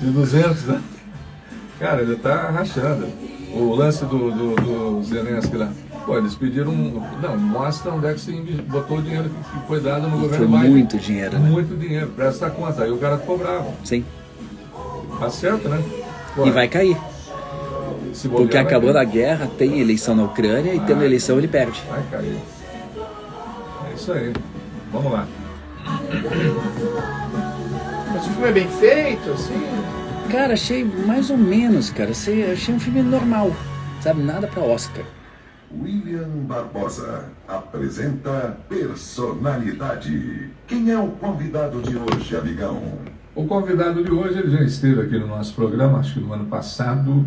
De 200, né? Cara, ele tá rachando. O lance do Zelensky lá. Pô, eles pediram Não, mostra onde é que você botou o dinheiro que foi dado no governo Foi Biden. muito dinheiro, né? Muito dinheiro, presta conta. Aí o cara ficou bravo. Sim. Tá certo, né? Pô, E vai cair. se bobear, Porque vai acabou cair. a guerra, tem eleição na Ucrânia e tendo eleição ele perde. Vai cair. É isso aí. Vamos lá. Mas o filme é bem feito, assim. Cara, achei mais ou menos, cara. Achei um filme normal. Sabe, nada pra Oscar. William Barbosa apresenta Personalidade. Quem é o convidado de hoje, amigão? O convidado de hoje, ele já esteve aqui no nosso programa, acho que no ano passado,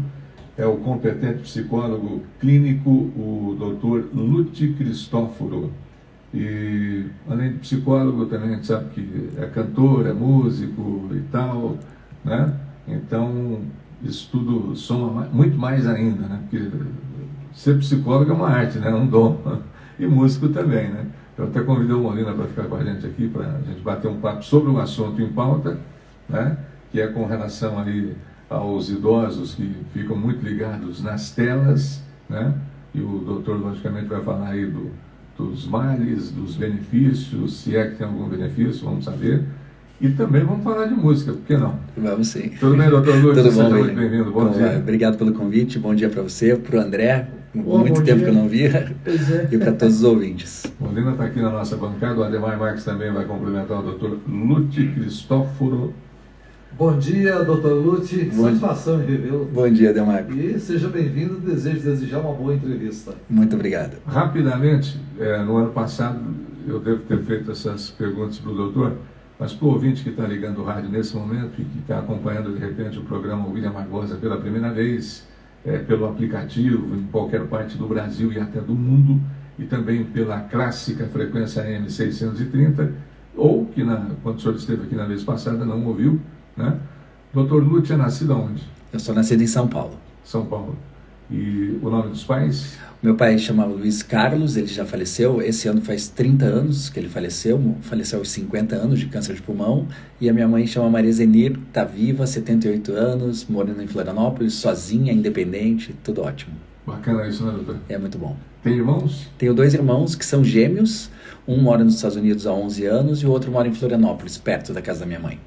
é o competente psicólogo clínico, o Dr. Lúcio Cristóforo. E, além de psicólogo, também a gente sabe que é cantor, é músico e tal, né? Então, isso tudo soma muito mais ainda, né? Porque ser psicólogo é uma arte, né? É um dom. E músico também, né? Eu até convidei o Molina para ficar com a gente aqui, para a gente bater um papo sobre um assunto em pauta, né? Que é com relação ali aos idosos que ficam muito ligados nas telas, né? E o doutor, logicamente, vai falar aí dos males, dos benefícios, se é que tem algum benefício, vamos saber. E também vamos falar de música, por que não? Vamos sim. Tudo bem, doutor Lúcio? Tudo bom, Seja muito William? bem-vindo, bom dia. Obrigado pelo convite, bom dia para você, para o André, Bom, muito bom tempo dia. que eu não via, Pois é. e para todos os ouvintes. Molina está aqui na nossa bancada, o Ademar Marques também vai cumprimentar o doutor Lúcio Cristóforo. Bom dia, Dr. Lúcio. Bom- Satisfação em revê-lo. Bom dia, Delmar. E seja bem-vindo. Desejo desejar uma boa entrevista. Muito obrigado. Rapidamente, no ano passado, eu devo ter feito essas perguntas para o doutor, mas para o ouvinte que está ligando o rádio nesse momento e que está acompanhando, de repente, o programa William Barbosa pela primeira vez, pelo aplicativo, em qualquer parte do Brasil e até do mundo, e também pela clássica frequência AM 630, ou que, quando o senhor esteve aqui na vez passada, não ouviu, né? Doutor Lúcio é nascido aonde? Eu sou nascido em São Paulo. São Paulo. E o nome dos pais? Meu pai chamava Luiz Carlos, ele já faleceu, esse ano faz 30 anos que ele faleceu aos 50 anos de câncer de pulmão, e a minha mãe chama Maria Zenir, está viva, 78 anos, morando em Florianópolis, sozinha, independente, tudo ótimo. Bacana isso, né, doutor? É muito bom. Tem irmãos? Tenho 2 irmãos que são gêmeos, um mora nos Estados Unidos há 11 anos e o outro mora em Florianópolis, perto da casa da minha mãe.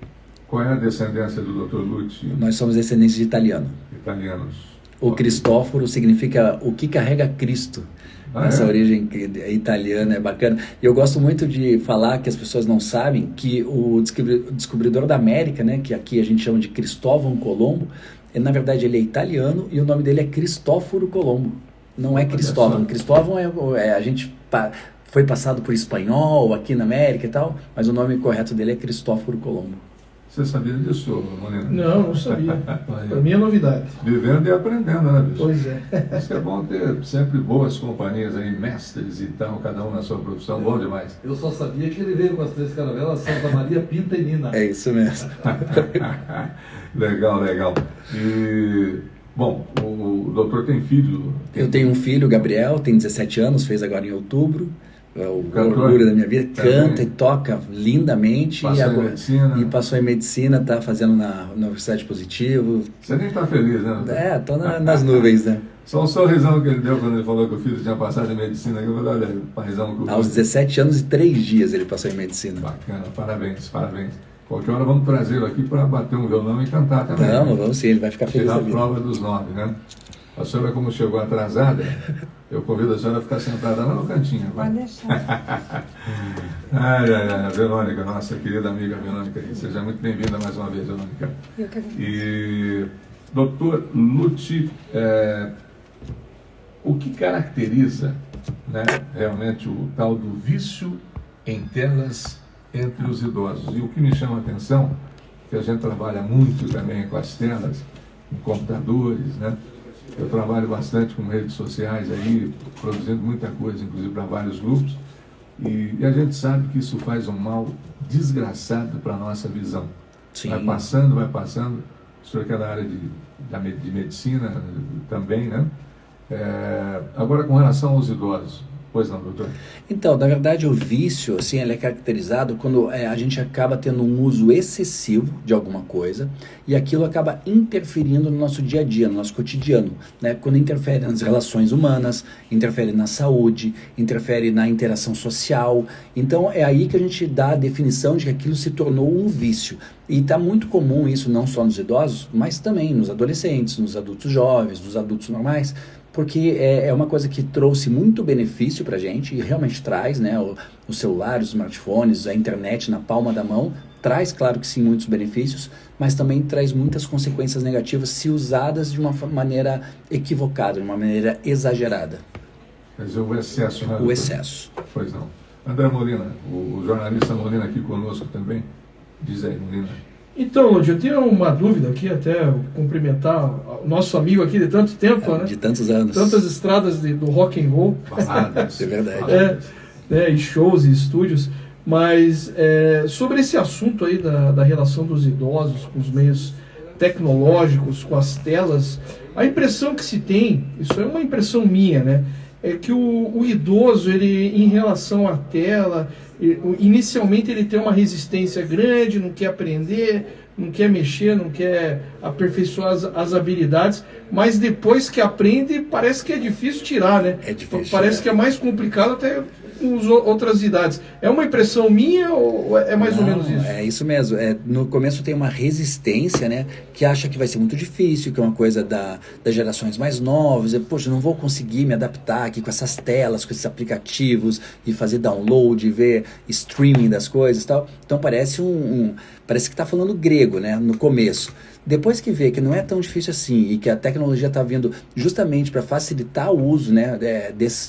Qual é a descendência do Dr. Lúcio? Nós somos descendentes de italiano. Italianos. O Cristóforo significa o que carrega Cristo. Essa origem italiana é bacana. E eu gosto muito de falar que as pessoas não sabem que o descobridor da América, né, que aqui a gente chama de Cristóvão Colombo, na verdade ele é italiano e o nome dele é Cristóforo Colombo. Não é Cristóvão. Cristóvão a gente foi passado por espanhol aqui na América e tal, mas o nome correto dele é Cristóforo Colombo. Você sabia disso, Molina? Não sabia. Para mim é novidade. Vivendo e aprendendo, né, bicho? Pois é. Isso é bom ter sempre boas companhias aí, mestres e tal, cada um na sua profissão, bom demais. Eu só sabia que ele veio com as 3 caravelas, Santa Maria, Pinta e Nina. É isso mesmo. Legal, legal. E, bom, o doutor tem filho? Eu tenho um filho, Gabriel, tem 17 anos, fez agora em outubro. É o Cantor? orgulho da minha vida. Também. Canta e toca lindamente. Passou em medicina. E passou em medicina, tá fazendo na Universidade Positivo. Você nem está feliz, né, doutor? Tô nas nuvens, né? Só um sorrisão que ele deu quando ele falou que o filho tinha passado em medicina. Eu falei, olha, paizão que o Aos 17 anos e 3 dias ele passou em medicina. Bacana, parabéns, parabéns. Qualquer hora vamos trazê-lo aqui para bater um violão e cantar também. Vamos sim, ele vai ficar feliz Tirar da a vida. prova dos 9, né? A senhora, como chegou atrasada, eu convido a senhora a ficar sentada lá no cantinho. Pode deixar. A Verônica, nossa querida amiga Verônica, seja muito bem-vinda mais uma vez, Verônica. Eu que agradeço. E, doutor Lúcio, o que caracteriza, né, realmente o tal do vício em telas entre os idosos? E o que me chama a atenção, que a gente trabalha muito também com as telas, com computadores, né? Eu trabalho bastante com redes sociais aí, produzindo muita coisa, inclusive para vários grupos, e a gente sabe que isso faz um mal desgraçado para a nossa visão. Sim. Vai passando, o senhor que é da área de medicina também, né? Agora, com relação aos idosos, Pois não, doutor? Então, na verdade, o vício, assim, ele é caracterizado quando a gente acaba tendo um uso excessivo de alguma coisa e aquilo acaba interferindo no nosso dia a dia, no nosso cotidiano, né? Quando interfere nas relações humanas, interfere na saúde, interfere na interação social. Então, é aí que a gente dá a definição de que aquilo se tornou um vício. E está muito comum isso não só nos idosos, mas também nos adolescentes, nos adultos jovens, nos adultos normais, porque é uma coisa que trouxe muito benefício para a gente, e realmente traz, né, os celulares, os smartphones, a internet na palma da mão, traz, claro que sim, muitos benefícios, mas também traz muitas consequências negativas se usadas de uma maneira equivocada, de uma maneira exagerada. Quer dizer, o excesso, né? O excesso. Pois não. André Molina, o jornalista Molina aqui conosco também, diz aí, Molina. Então, Lúcio, eu tenho uma dúvida aqui, até cumprimentar o nosso amigo aqui de tanto tempo, né? De tantos anos. Tantas estradas do rock and roll. É verdade. E shows e estúdios. Mas sobre esse assunto aí da relação dos idosos com os meios tecnológicos, com as telas, a impressão que se tem, isso é uma impressão minha, né? É que o idoso, ele, em relação à tela, inicialmente ele tem uma resistência grande, não quer aprender, não quer mexer, não quer aperfeiçoar as habilidades, mas depois que aprende, parece que é difícil tirar, né? É difícil. Parece que é mais complicado até com outras idades. É uma impressão minha ou é mais ou menos isso? É isso mesmo. No começo tem uma resistência, né? Que acha que vai ser muito difícil, que é uma coisa das gerações mais novas. Poxa, não vou conseguir me adaptar aqui com essas telas, com esses aplicativos, e fazer download, e ver streaming das coisas e tal. Então parece parece que está falando grego, né? No começo. Depois que vê que não é tão difícil assim e que a tecnologia está vindo justamente para facilitar o uso, né,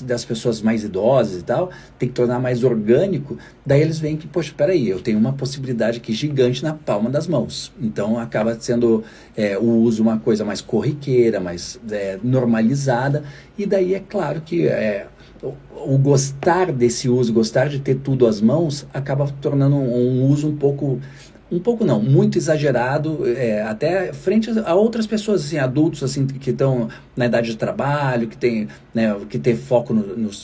das pessoas mais idosas e tal, tem que tornar mais orgânico, daí eles veem que, poxa, peraí, eu tenho uma possibilidade aqui gigante na palma das mãos. Então acaba sendo o uso uma coisa mais corriqueira, mais normalizada, e daí é claro que o gostar desse uso, gostar de ter tudo às mãos, acaba tornando um uso muito exagerado, até frente a outras pessoas, assim, adultos assim, que estão na idade de trabalho, que tem foco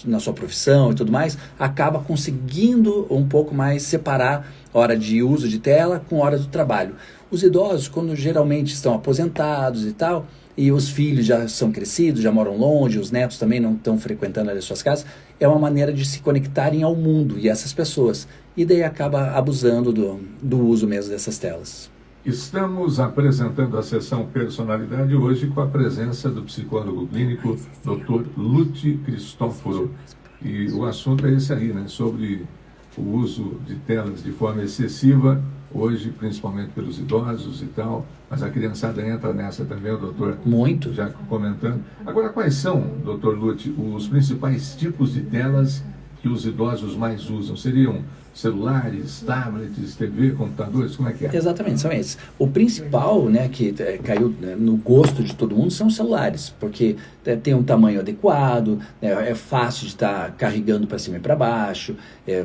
na sua profissão e tudo mais, acaba conseguindo um pouco mais separar hora de uso de tela com hora do trabalho. Os idosos, quando geralmente estão aposentados e tal, e os filhos já são crescidos, já moram longe, os netos também não estão frequentando as suas casas, é uma maneira de se conectarem ao mundo e essas pessoas. E daí acaba abusando do uso mesmo dessas telas. Estamos apresentando a sessão Personalidade hoje com a presença do psicólogo clínico Dr. Lúcio Cristóforo. E o assunto é esse aí, né? Sobre o uso de telas de forma excessiva, hoje principalmente pelos idosos e tal, mas a criançada entra nessa também, o doutor muito já comentando. Agora, quais são, doutor Lúcio, os principais tipos de telas que os idosos mais usam? Seriam celulares, tablets, TV, computadores, como é que é? Exatamente, são esses. O principal, né, que caiu no gosto de todo mundo são os celulares, porque tem um tamanho adequado, é fácil de estar carregando para cima e para baixo,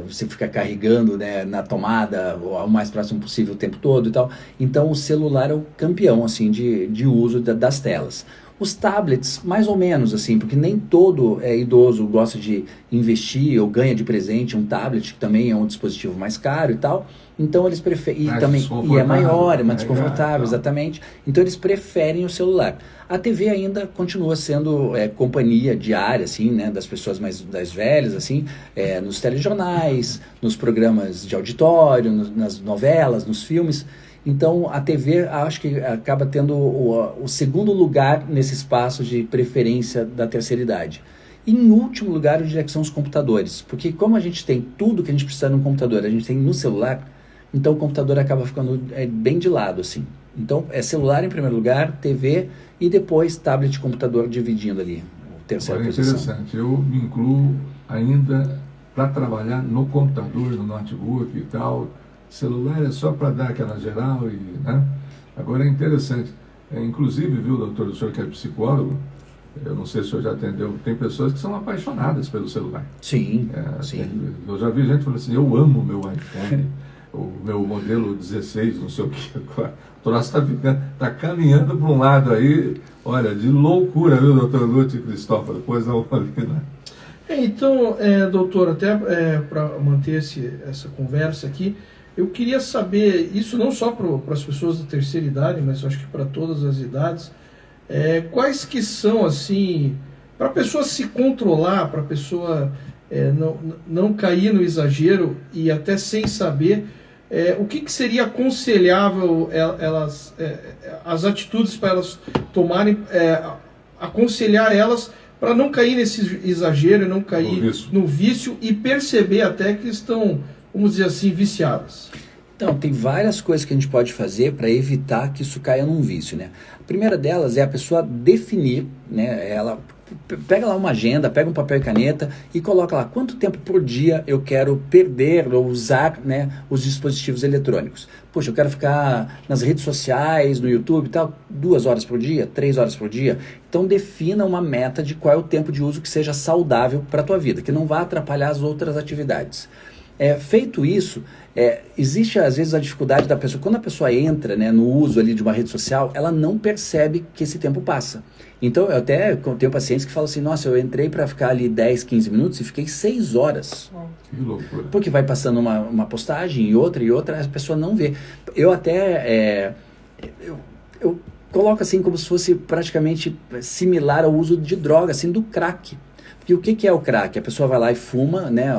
você fica carregando, né, na tomada o mais próximo possível o tempo todo e tal. Então o celular é o campeão assim, de uso das telas. Os tablets, mais ou menos, assim, porque nem todo idoso gosta de investir ou ganha de presente um tablet, que também é um dispositivo mais caro e tal. Então eles preferem. E é maior, é mais desconfortável, exatamente. Então eles preferem o celular. A TV ainda continua sendo companhia diária, assim, né, das pessoas mais velhas, assim, nos telejornais, nos programas de auditório, nas novelas, nos filmes. Então a TV acho que acaba tendo o segundo lugar nesse espaço de preferência da terceira idade. E em último lugar eu diria que são os computadores, porque como a gente tem tudo que a gente precisa no computador, a gente tem no celular, então o computador acaba ficando bem de lado, assim. Então é celular em primeiro lugar, TV e depois tablet e computador dividindo ali, terceira posição. Interessante, eu me incluo ainda para trabalhar no computador, no notebook e tal. Celular é só para dar aquela geral, né? Agora é interessante. Inclusive, viu, doutor, o senhor que é psicólogo, eu não sei se o senhor já atendeu, tem pessoas que são apaixonadas pelo celular. Sim, sim. Eu já vi gente falando assim, eu amo meu iPhone, o meu modelo 16, não sei o que. O troço está caminhando para um lado aí, olha, de loucura, viu, doutor Lúcio Cristóforo? Pois não, Molina. Então, doutor, até para manter essa conversa aqui, eu queria saber, isso não só para as pessoas da terceira idade, mas acho que para todas as idades, quais que são, assim, para a pessoa se controlar, para a pessoa não cair no exagero e até sem saber, o que seria aconselhável as atitudes para elas tomarem, aconselhar elas para não cair nesse exagero, não cair no vício e perceber até que estão, vamos dizer assim, viciadas? Então, tem várias coisas que a gente pode fazer para evitar que isso caia num vício, né? A primeira delas é a pessoa definir, né? Ela pega lá uma agenda, pega um papel e caneta e coloca lá quanto tempo por dia eu quero perder ou usar, né, os dispositivos eletrônicos. Poxa, eu quero ficar nas redes sociais, no YouTube e tal, 2 horas por dia, 3 horas por dia. Então defina uma meta de qual é o tempo de uso que seja saudável para a tua vida, que não vá atrapalhar as outras atividades. Feito isso, existe às vezes a dificuldade da pessoa, quando a pessoa entra, né, no uso ali de uma rede social, ela não percebe que esse tempo passa. Então eu até tenho pacientes que falam assim, nossa, eu entrei para ficar ali 10, 15 minutos e fiquei 6 horas. Que loucura. Porque vai passando uma postagem e outra, a pessoa não vê. Eu até, eu coloco assim como se fosse praticamente similar ao uso de droga, assim, do crack. Porque o que é o crack? A pessoa vai lá e fuma, né,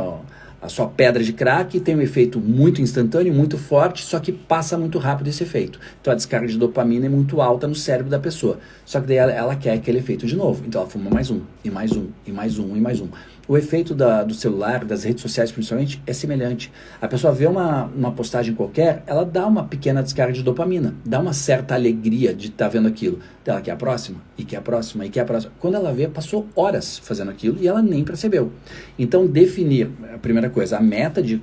a sua pedra de crack, tem um efeito muito instantâneo, muito forte, só que passa muito rápido esse efeito. Então a descarga de dopamina é muito alta no cérebro da pessoa. Só que daí ela quer aquele efeito de novo. Então ela fuma mais um, e mais um, e mais um, e mais um. O efeito do celular, das redes sociais principalmente, é semelhante. A pessoa vê uma postagem qualquer, ela dá uma pequena descarga de dopamina, dá uma certa alegria de estar vendo aquilo. Ela quer a próxima, e quer a próxima, e quer a próxima. Quando ela vê, passou horas fazendo aquilo e ela nem percebeu. Então, definir, a primeira coisa, a meta de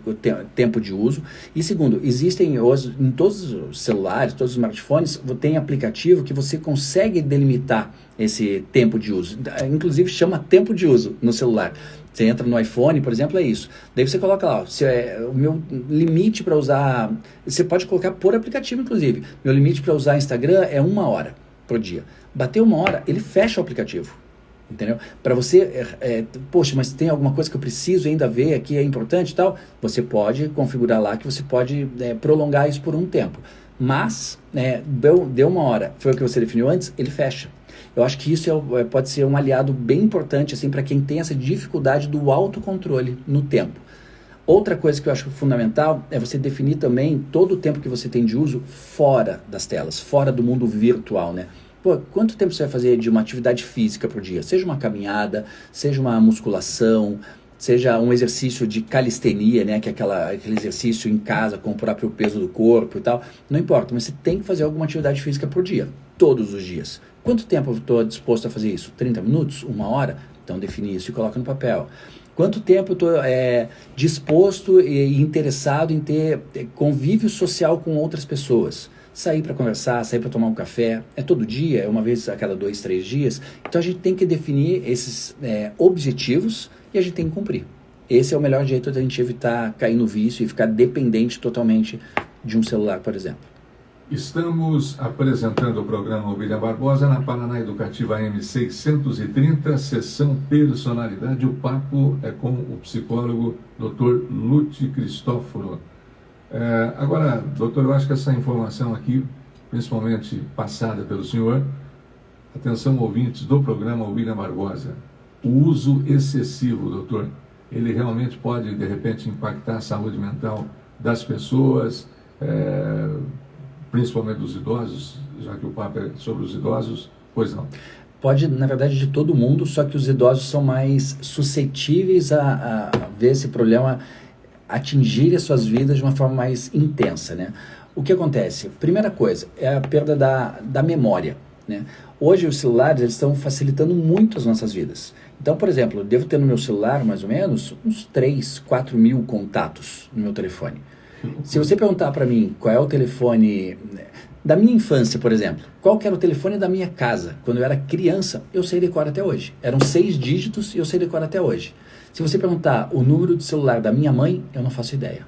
tempo de uso. E segundo, existem hoje, em todos os celulares, todos os smartphones, tem aplicativo que você consegue delimitar esse tempo de uso. Inclusive chama tempo de uso no celular. Você entra no iPhone, por exemplo, é isso. Daí você coloca lá, o meu limite para usar... Você pode colocar por aplicativo, inclusive. Meu limite para usar Instagram é 1 hora por dia. Bateu 1 hora, ele fecha o aplicativo. Entendeu? Para você, poxa, mas tem alguma coisa que eu preciso ainda ver aqui, é importante e tal, você pode configurar lá que você pode prolongar isso por um tempo. Mas, deu 1 hora, foi o que você definiu antes, ele fecha. Eu acho que isso pode ser um aliado bem importante assim, para quem tem essa dificuldade do autocontrole no tempo. Outra coisa que eu acho fundamental é você definir também todo o tempo que você tem de uso fora das telas, fora do mundo virtual, né? Pô, quanto tempo você vai fazer de uma atividade física por dia? Seja uma caminhada, seja uma musculação, seja um exercício de calistenia, né, que é aquele exercício em casa com o próprio peso do corpo e tal. Não importa, mas você tem que fazer alguma atividade física por dia, todos os dias. Quanto tempo eu estou disposto a fazer isso? 30 minutos? 1 hora? Então define isso e coloca no papel. Quanto tempo eu estou disposto e interessado em ter convívio social com outras pessoas? Sair para conversar, sair para tomar um café, é todo dia, é uma vez a cada 2, 3 dias. Então a gente tem que definir esses objetivos e a gente tem que cumprir. Esse é o melhor jeito de a gente evitar cair no vício e ficar dependente totalmente de um celular, por exemplo. Estamos apresentando o programa William Barbosa na Paraná Educativa M630, sessão Personalidade. O papo é com o psicólogo Dr. Lúcio Cristóforo. Agora, doutor, eu acho que essa informação aqui, principalmente passada pelo senhor, atenção ouvintes do programa William Barbosa, o uso excessivo, doutor, ele realmente pode, de repente, impactar a saúde mental das pessoas, principalmente dos idosos, já que o papo é sobre os idosos, pois não? Pode, na verdade, de todo mundo, só que os idosos são mais suscetíveis a ver esse problema atingir as suas vidas de uma forma mais intensa, né? O que acontece? Primeira coisa, é a perda da memória, né? Hoje os celulares eles estão facilitando muito as nossas vidas. Então, por exemplo, eu devo ter no meu celular, mais ou menos, uns 3, 4 mil contatos no meu telefone. Se você perguntar para mim qual é o telefone da minha infância, por exemplo, qual que era o telefone da minha casa, quando eu era criança, eu sei decorar até hoje. Eram 6 dígitos e eu sei decorar até hoje. Se você perguntar o número de celular da minha mãe, eu não faço ideia.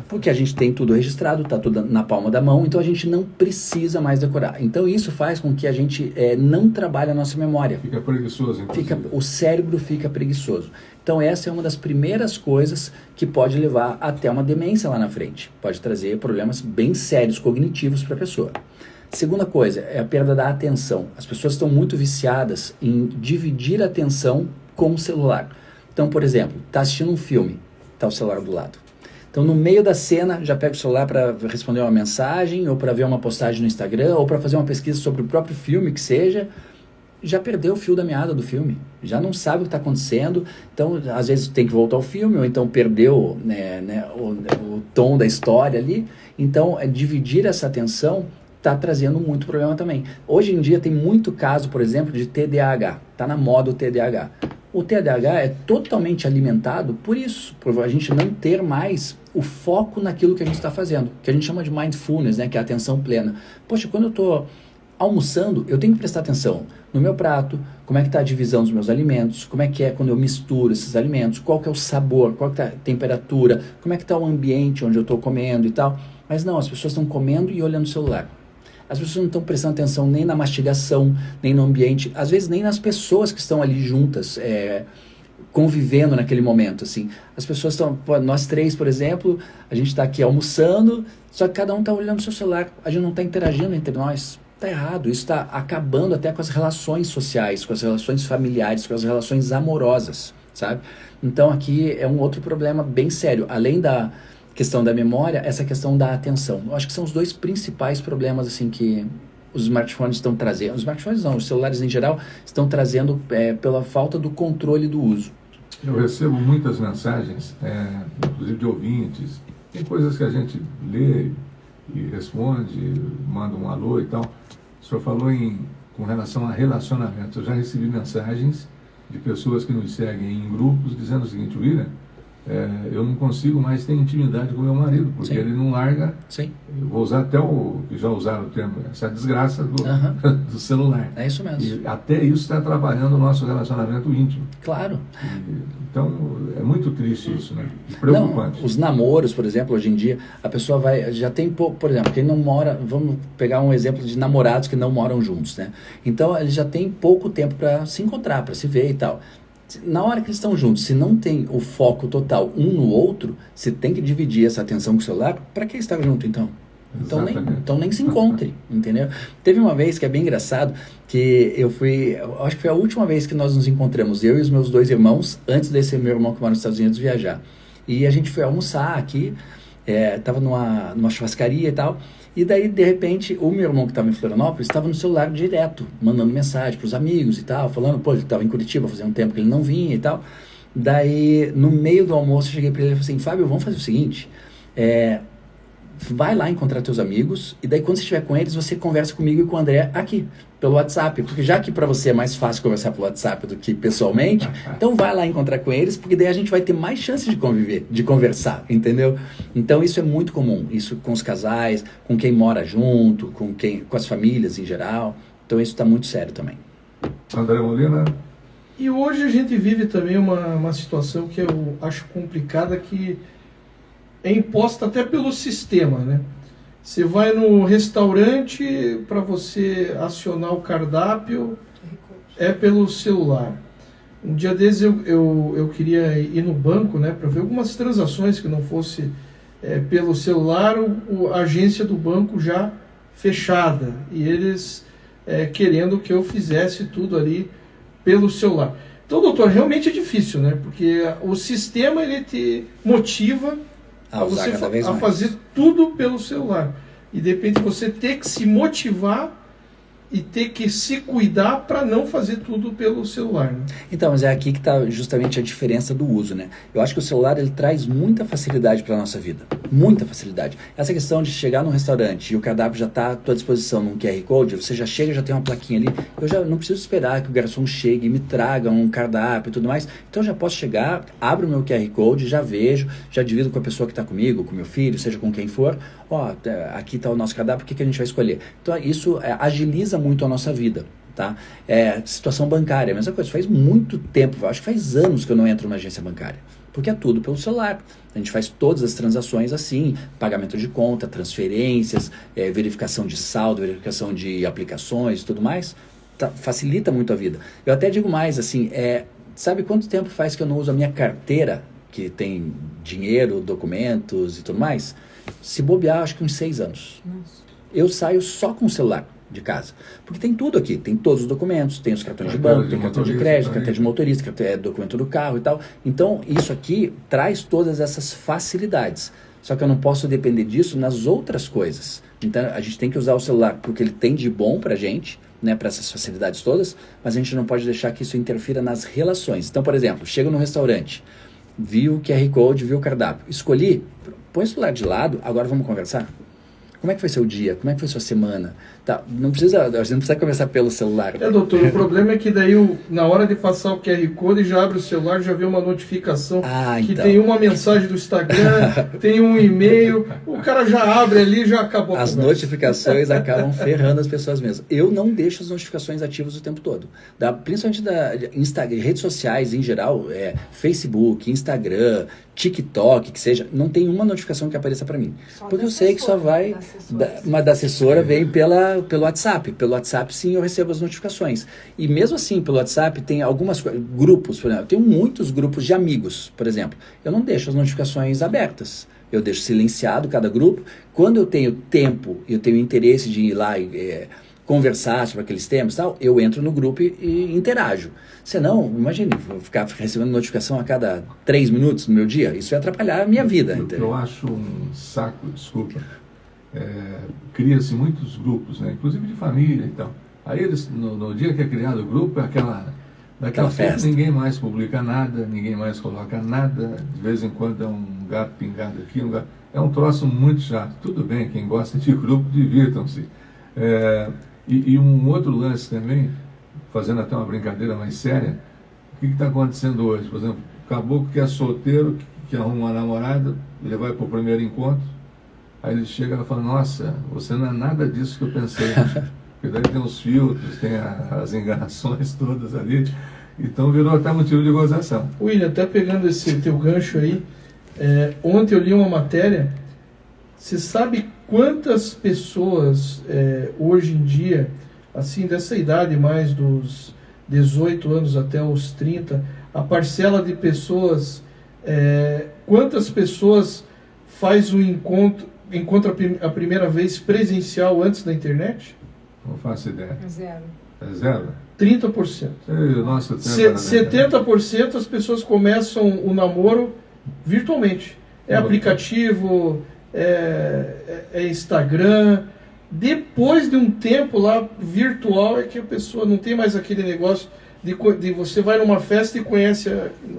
Porque a gente tem tudo registrado, está tudo na palma da mão, então a gente não precisa mais decorar. Então isso faz com que a gente não trabalhe a nossa memória. Fica preguiçoso, inclusive. O cérebro fica preguiçoso. Então essa é uma das primeiras coisas que pode levar até uma demência lá na frente. Pode trazer problemas bem sérios cognitivos para a pessoa. Segunda coisa é a perda da atenção. As pessoas estão muito viciadas em dividir a atenção com o celular. Então, por exemplo, está assistindo um filme, está o celular do lado. Então, no meio da cena, já pega o celular para responder uma mensagem, ou para ver uma postagem no Instagram, ou para fazer uma pesquisa sobre o próprio filme, que seja. Já perdeu o fio da meada do filme. Já não sabe o que está acontecendo. Então, às vezes, tem que voltar ao filme, ou então perdeu o tom da história ali. Então, dividir essa atenção está trazendo muito problema também. Hoje em dia, tem muito caso, por exemplo, de TDAH. Está na moda o TDAH. O TDAH é totalmente alimentado por isso, por a gente não ter mais o foco naquilo que a gente está fazendo, que a gente chama de mindfulness, né, que é a atenção plena. Poxa, quando eu estou almoçando, eu tenho que prestar atenção no meu prato, como é que está a divisão dos meus alimentos, como é que é quando eu misturo esses alimentos, qual que é o sabor, qual que está a temperatura, como é que está o ambiente onde eu estou comendo e tal. Mas não, as pessoas estão comendo e olhando o celular. As pessoas não estão prestando atenção nem na mastigação, nem no ambiente, às vezes nem nas pessoas que estão ali juntas, convivendo naquele momento, assim. As pessoas estão, nós três, por exemplo, a gente está aqui almoçando, só que cada um está olhando o seu celular, a gente não está interagindo entre nós. Está errado, isso está acabando até com as relações sociais, com as relações familiares, com as relações amorosas, sabe? Então aqui é um outro problema bem sério, além da questão da memória, essa questão da atenção. Eu acho que são os dois principais problemas assim que os smartphones estão trazendo. Os smartphones não, os celulares em geral estão trazendo pela falta do controle do uso. Eu recebo muitas mensagens, inclusive de ouvintes. Tem coisas que a gente lê e responde, manda um alô e tal. O senhor falou com relação a relacionamento. Eu já recebi mensagens de pessoas que nos seguem em grupos dizendo o seguinte: William, eu não consigo mais ter intimidade com meu marido, porque ele não larga. Sim. Eu vou usar até que já usaram o termo, essa desgraça do celular. É isso mesmo. E até isso está atrapalhando o nosso relacionamento íntimo. Claro. Então, é muito triste isso, né? Preocupante. Não, os namoros, por exemplo, hoje em dia, a pessoa já tem pouco, por exemplo, quem não mora, vamos pegar um exemplo de namorados que não moram juntos, né? Então, eles já têm pouco tempo para se encontrar, para se ver e tal. Na hora que eles estão juntos, se não tem o foco total um no outro, se tem que dividir essa atenção com o celular, para que estar junto então? Então nem se encontre, entendeu? Teve uma vez que é bem engraçado, que eu acho que foi a última vez que nós nos encontramos, eu e os meus dois irmãos, antes desse meu irmão que mora nos Estados Unidos viajar. E a gente foi almoçar aqui, tava numa churrascaria e tal, e daí, de repente, o meu irmão que estava em Florianópolis estava no celular direto, mandando mensagem para os amigos e tal, falando, pô, ele estava em Curitiba, fazia um tempo que ele não vinha e tal. Daí, no meio do almoço, eu cheguei para ele e falei assim: Fábio, vamos fazer o seguinte, vai lá encontrar teus amigos, e daí quando você estiver com eles, você conversa comigo e com o André aqui, pelo WhatsApp, porque já que para você é mais fácil conversar pelo WhatsApp do que pessoalmente, então vai lá encontrar com eles, porque daí a gente vai ter mais chance de conviver, de conversar, entendeu? Então isso é muito comum, isso com os casais, com quem mora junto, com as famílias em geral, então isso está muito sério também. André Molina? E hoje a gente vive também uma situação que eu acho complicada, que é imposta até pelo sistema, né? Você vai no restaurante, para você acionar o cardápio, é pelo celular. Um dia desses eu queria ir no banco, né, para ver algumas transações que não fosse pelo celular, a agência do banco já fechada, e eles querendo que eu fizesse tudo ali pelo celular. Então, doutor, realmente é difícil, né? Porque o sistema, ele te motiva a você fazer tudo pelo celular. E de repente você ter que se motivar e ter que se cuidar para não fazer tudo pelo celular, né? Então, mas é aqui que está justamente a diferença do uso, né? Eu acho que o celular, ele traz muita facilidade para a nossa vida. Muita facilidade. Essa questão de chegar num restaurante e o cardápio já está à tua disposição num QR Code, você já chega, já tem uma plaquinha ali, eu já não preciso esperar que o garçom chegue e me traga um cardápio e tudo mais. Então eu já posso chegar, abro o meu QR Code, já vejo, já divido com a pessoa que está comigo, com meu filho, seja com quem for. Aqui está o nosso cardápio, o que a gente vai escolher? Então isso agiliza muito a nossa vida, tá? Situação bancária, a mesma coisa, faz muito tempo, acho que faz anos que eu não entro numa agência bancária. Porque é tudo pelo celular. A gente faz todas as transações assim, pagamento de conta, transferências, verificação de saldo, verificação de aplicações e tudo mais. Facilita muito a vida. Eu até digo mais, assim, sabe quanto tempo faz que eu não uso a minha carteira, que tem dinheiro, documentos e tudo mais? Se bobear, acho que uns 6 anos. Nossa. Eu saio só com o celular de casa. Porque tem tudo aqui, tem todos os documentos, tem os cartões de banco, tem cartão de crédito, cartão de motorista, documento do carro e tal. Então, isso aqui traz todas essas facilidades. Só que eu não posso depender disso nas outras coisas. Então, a gente tem que usar o celular porque ele tem de bom pra gente, né, para essas facilidades todas, mas a gente não pode deixar que isso interfira nas relações. Então, por exemplo, chego no restaurante, vi o QR Code, vi o cardápio, escolhi, põe o celular de lado, agora vamos conversar? Como é que foi seu dia? Como é que foi sua semana? Tá, a gente não precisa conversar pelo celular. Doutor, o problema é que daí na hora de passar o QR Code, já abre o celular, já vê uma notificação que então. tem uma mensagem do Instagram, tem um e-mail, o cara já abre ali e já acabou a As conversa. notificações acabam ferrando as pessoas mesmo. Eu não deixo as notificações ativas o tempo todo. Principalmente redes sociais em geral, Facebook, Instagram, TikTok, que seja, não tem uma notificação que apareça para mim. Porque eu sei que só vai... Mas da assessora vem pelo WhatsApp. Pelo WhatsApp, sim, eu recebo as notificações. E mesmo assim, pelo WhatsApp, tem algumas grupos, por exemplo, eu tenho muitos grupos de amigos, por exemplo. Eu não deixo as notificações abertas. Eu deixo silenciado cada grupo. Quando eu tenho tempo e eu tenho interesse de ir lá e conversar sobre aqueles temas e tal, eu entro no grupo e interajo. Senão, imagine, vou ficar recebendo notificação a cada 3 minutos no meu dia. Isso vai atrapalhar a minha vida. Eu acho um saco, desculpa. Cria-se muitos grupos, né? Inclusive de família e tal. Aí eles, no dia que é criado o grupo, é daquela festa, ninguém mais publica nada, ninguém mais coloca nada, de vez em quando é um gato pingado aqui, é um troço muito chato. Tudo bem, quem gosta de grupo, divirtam-se. E um outro lance também, fazendo até uma brincadeira mais séria, o que está acontecendo hoje? Por exemplo, o caboclo que é solteiro, que arruma uma namorada, ele vai para o primeiro encontro, aí ele chega e fala, nossa, você não é nada disso que eu pensei. Porque daí tem os filtros, tem as enganações todas ali. Então virou até motivo de gozação. William, até pegando esse teu gancho aí, ontem eu li uma matéria, você sabe quantas pessoas hoje em dia, assim, dessa idade mais dos 18 anos até os 30, a parcela de pessoas, quantas pessoas faz o encontro a primeira vez presencial antes da internet? Não faço ideia. Zero. É zero? 30%. Nossa, 70% as pessoas começam o namoro virtualmente. É aplicativo, é Instagram. Depois de um tempo lá virtual é que a pessoa não tem mais aquele negócio de você vai numa festa e conhece.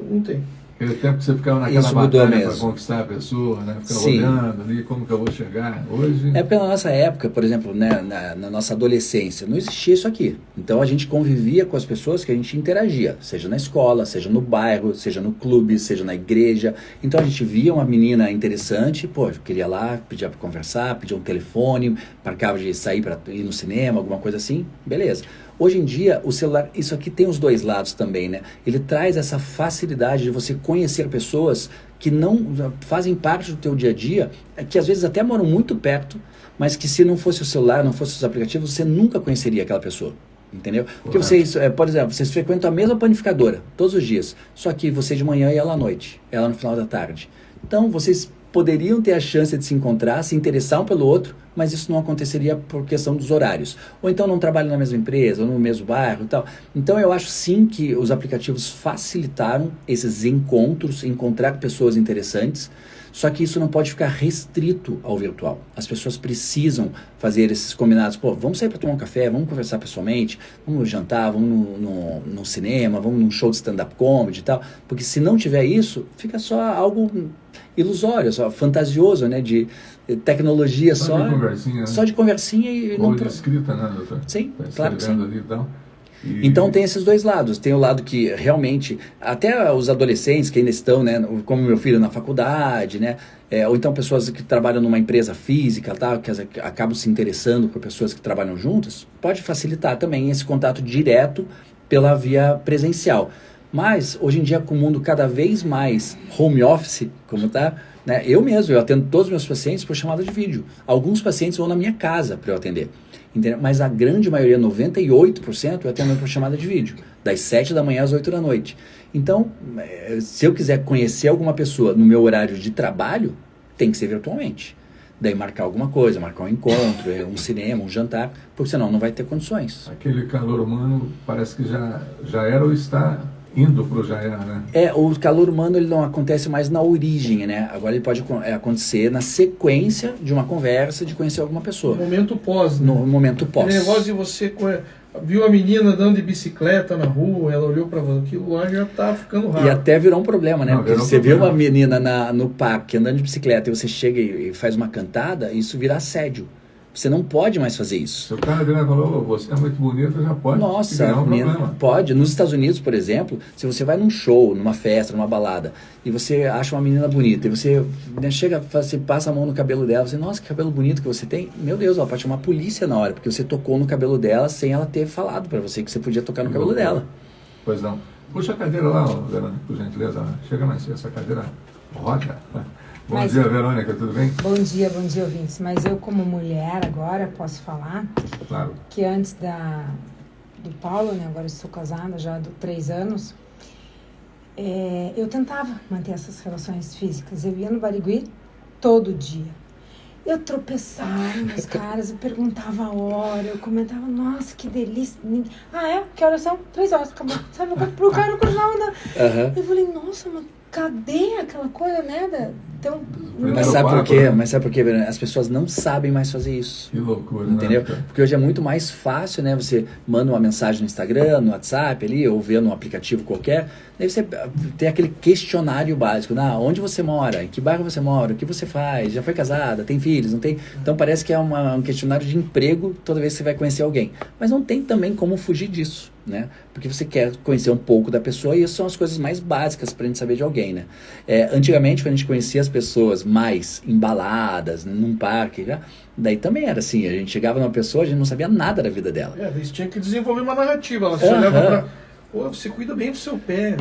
Não tem. Aquele tempo que você ficava naquela batalha para conquistar a pessoa, né? Ficava olhando ali como que eu vou chegar. Hoje... pela nossa época, por exemplo, né, na nossa adolescência, não existia isso aqui. Então a gente convivia com as pessoas que a gente interagia, seja na escola, seja no bairro, seja no clube, seja na igreja. Então a gente via uma menina interessante, queria lá, pedia para conversar, pedia um telefone, marcava de sair para ir no cinema, alguma coisa assim, beleza. Hoje em dia, o celular, isso aqui tem os dois lados também, né? Ele traz essa facilidade de você conhecer pessoas que não fazem parte do teu dia a dia, que às vezes até moram muito perto, mas que se não fosse o celular, não fosse os aplicativos, você nunca conheceria aquela pessoa. Entendeu? Porque vocês, por exemplo, vocês frequentam a mesma panificadora todos os dias, só que você de manhã e ela à noite, ela no final da tarde. Então, vocês poderiam ter a chance de se encontrar, se interessar um pelo outro, mas isso não aconteceria por questão dos horários. Ou então não trabalham na mesma empresa, ou no mesmo bairro e tal. Então eu acho sim que os aplicativos facilitaram esses encontros, encontrar pessoas interessantes, só que isso não pode ficar restrito ao virtual. As pessoas precisam fazer esses combinados. Vamos sair para tomar um café, vamos conversar pessoalmente, vamos jantar, vamos no cinema, vamos num show de stand-up comedy e tal. Porque se não tiver isso, fica só algo ilusório, só fantasioso, né? De tecnologia só de conversinha, né? Só de conversinha e ou de escrita, né, doutor? Sim, tá claro que sim. Ali, então. Então tem esses dois lados. Tem o lado que realmente, até os adolescentes que ainda estão, né, como meu filho na faculdade, né, ou então pessoas que trabalham numa empresa física, tá, que acabam se interessando por pessoas que trabalham juntas, pode facilitar também esse contato direto pela via presencial. Mas, hoje em dia, com o mundo cada vez mais home office, como tá, né? Eu atendo todos os meus pacientes por chamada de vídeo. Alguns pacientes vão na minha casa para eu atender. Entendeu? Mas a grande maioria, 98%, eu atendo por chamada de vídeo. Das 7 da manhã às 8 da noite. Então, se eu quiser conhecer alguma pessoa no meu horário de trabalho, tem que ser virtualmente. Daí marcar alguma coisa, marcar um encontro, um cinema, um jantar, porque senão não vai ter condições. Aquele calor humano parece que já era ou está indo para o já era, né? O calor humano ele não acontece mais na origem, né? Agora ele pode acontecer na sequência de uma conversa, de conhecer alguma pessoa. No momento pós, né? No momento pós. Aquele negócio de você viu a menina andando de bicicleta na rua, ela olhou para você, aquilo lá já tá ficando raro. E até virou um problema, né? Não, porque você vê uma menina no parque andando de bicicleta e você chega e faz uma cantada, isso vira assédio. Você não pode mais fazer isso. Se o cara virar e falou, você é muito bonita, já pode. Nossa, criar um problema. pode. Nos Estados Unidos, por exemplo, se você vai num show, numa festa, numa balada, e você acha uma menina bonita, e você chega, você passa a mão no cabelo dela, você, nossa, que cabelo bonito que você tem. Meu Deus, ela pode chamar a polícia na hora, porque você tocou no cabelo dela sem ela ter falado para você que você podia tocar no cabelo dela. Pois não. Puxa a cadeira lá, Verônica, por gentileza. Chega mais, essa cadeira roda. Bom dia, Verônica, tudo bem? Bom dia, ouvintes. Mas eu, como mulher, agora posso falar Claro. que antes do Paulo, né, agora eu estou casada já há 3 anos, eu tentava manter essas relações físicas. Eu ia no Barigui todo dia. Eu tropeçava nos caras, eu perguntava a hora, eu comentava, nossa, que delícia. Que horas são? 3 horas, acabou. Sabe, pro cara continuava andando. Eu falei, nossa, mas cadê aquela coisa, né? Então, Mas sabe por quê, Verônica? As pessoas não sabem mais fazer isso. Que loucura, entendeu? Né? Porque hoje é muito mais fácil, né? Você manda uma mensagem no Instagram, no WhatsApp ali, ou vê num aplicativo qualquer. Daí você tem aquele questionário básico. Onde você mora? Em que bairro você mora? O que você faz? Já foi casada? Tem filhos? Não tem? Então parece que é um questionário de emprego toda vez que você vai conhecer alguém. Mas não tem também como fugir disso, né? Porque você quer conhecer um pouco da pessoa e isso são as coisas mais básicas pra gente saber de alguém, né? Antigamente, quando a gente conhecia as pessoas mais embaladas, num parque, daí também era assim, a gente chegava numa pessoa, a gente não sabia nada da vida dela. Eles tinham que desenvolver uma narrativa, ela se olhava pra... Pô, você cuida bem do seu pé.